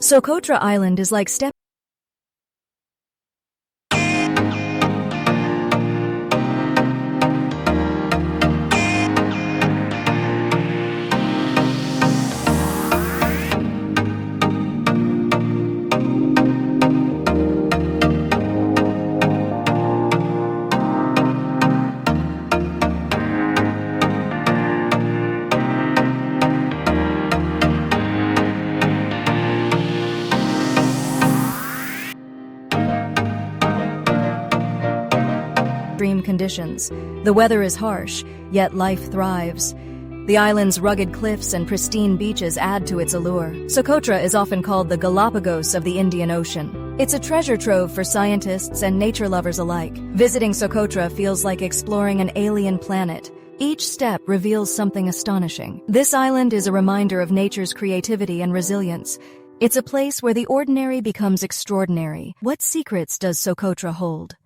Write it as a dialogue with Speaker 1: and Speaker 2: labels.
Speaker 1: Socotra Island is like step extreme conditions. The weather is harsh, yet life thrives. The island's rugged cliffs and pristine beaches add to its allure. Socotra is often called the Galapagos of the Indian Ocean. It's a treasure trove for scientists and nature lovers alike. Visiting Socotra feels like exploring an alien planet. Each step reveals something astonishing. This island is a reminder of nature's creativity and resilience. It's a place where the ordinary becomes extraordinary. What secrets does Socotra hold?